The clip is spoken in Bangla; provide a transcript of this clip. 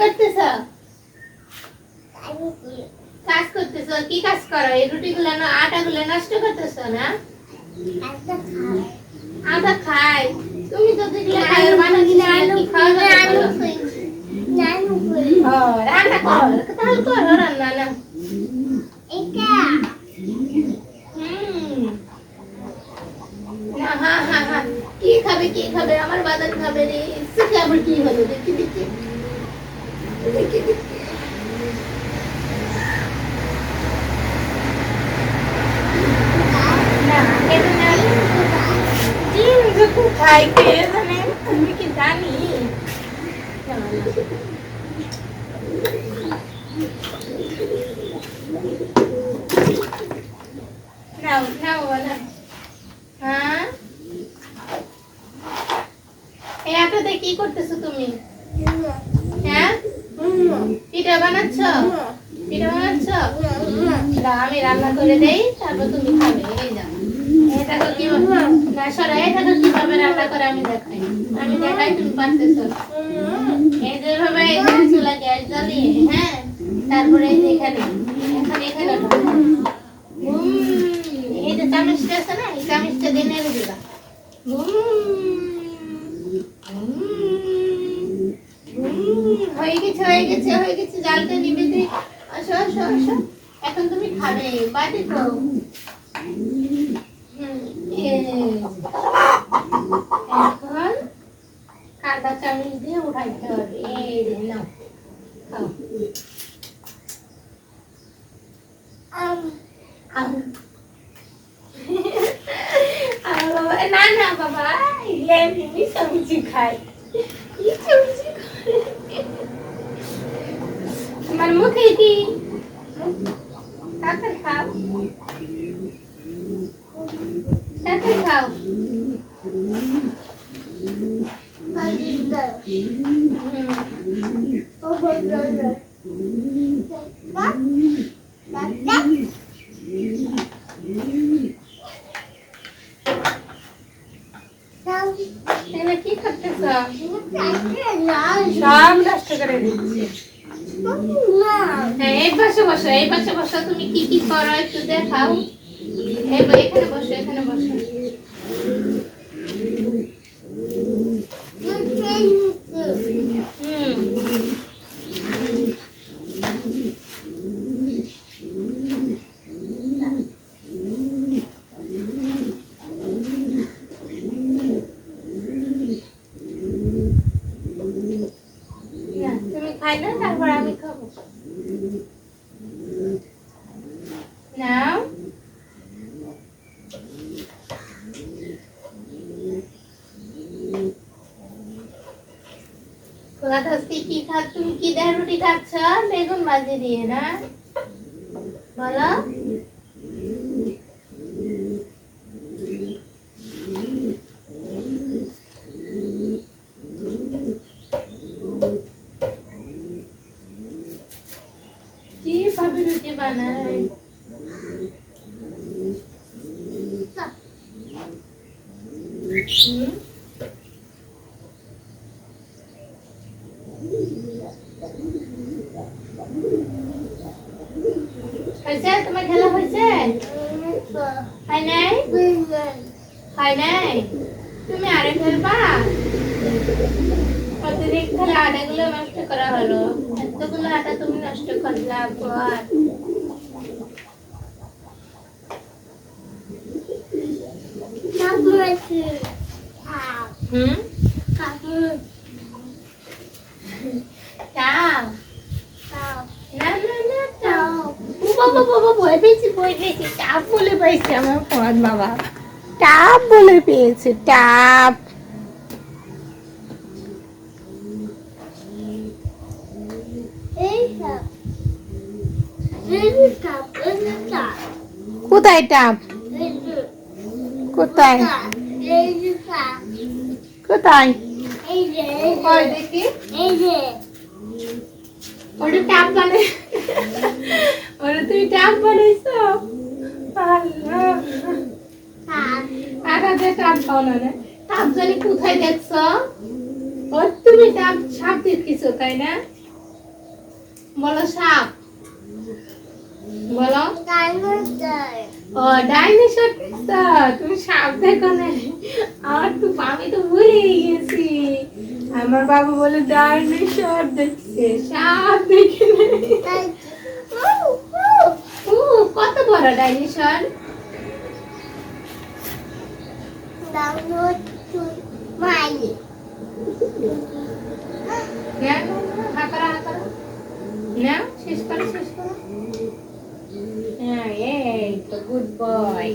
করতেছ? কাজ করতেছ? কি কাজ করো? এই রুটিগুলো আটাগুলো নষ্ট করতেছ না? আটা খাই। তুমি তো দেখলে খাইর বানা দিলে কি খাওয়া যাবে? রান্না কর, তাহলে করো রান্না না। কি খাবে কি খাবে? আমার বাদাম খাবে রে। আবার কি হলো দেখি দেখি দেখি দেখি। খাই কে জানে, আমি কি জানি। নাও নাও না। হ্যাঁ এটাতে কি করতেছো তুমি? হ্যাঁ পিঠা বানাচ্ছ? পিঠা বানাচ্ছ? আমি রান্না করে দেই, তারপর তুমি খাবে। এই যাও, এটাকে কি না সরা, এটাকে কিভাবে রান্না করে আমি দেখাই। আমি দেখাই, তুমি পারতেছো। এই যেভাবে এখানে চুলা গ্যাস জ্বালিয়ে, হ্যাঁ, তারপরে এই যে এখানে এখানে এই যে চামচটা আছে না, এই চামচটা দিয়ে নেড়ে দিবা। হয়ে গেছে হয়ে গেছে হয়ে গেছে, জালটা নিবে তুই। আসো আসো আসো, এখন তুমি খাবে। বাড়ি তো এখন কাঁটা চামচ দিয়ে উঠাইতে হবে। এই যে নাও খাও। না না বাবা, এমনি সবজি খাই। তোমার মুখে কি তাতে খাও, তাতে খাও। কি করতেছ? সব নষ্ট করে দিচ্ছে। এই পাশে বসো, এই পাশে বসো। তুমি কি কি করো একটু দেখাও। এখানে বসো, এখানে বসো। তুমি খাই না, তারপর আমি খাবো। নাও কি খা? তুমি কি দিয়ে রুটি খাচ্ছ? বেগুন ভাজি দিয়ে না? বলো। কিভাবে রুটি বানায়? হয়েছে? তোমার খেলা হয়েছে? হয় নাই? হয় নাই? তুমি আরে খেলবা? প্রতিদিন খেলে আটাগুলো নষ্ট করা হলো। এতগুলো আটা তুমি নষ্ট করলা। ভয় পেয়েছি ভয় পেয়েছি, টাপ বলে পাইছি আমার পদ বাবা, টাপ বলে পেয়েছে, টাপ। কোথায় টাপ? কোথায় কোথায়? দেখি ওটা টাপ বানাই, ওটা তুমি টাপ বানাইছো? টাপ বানানো টাপ জানি কোথায় দেখছো? তুমি টাপ সাপ দেখছো তাই না? বলো সাপ, বলো ও ডাইনোসর দেখছো, তুমি সাপ দেখো না? আমি তো ভুলে গেছি। আমার বাবু বলে ডাইনোসর দেখছে, সাপ দেখে নাই। ও কত বড় ডাইনোসর! নাও, শেষ করো, শেষ করো। হ্যাঁ, এই তো গুড বয়।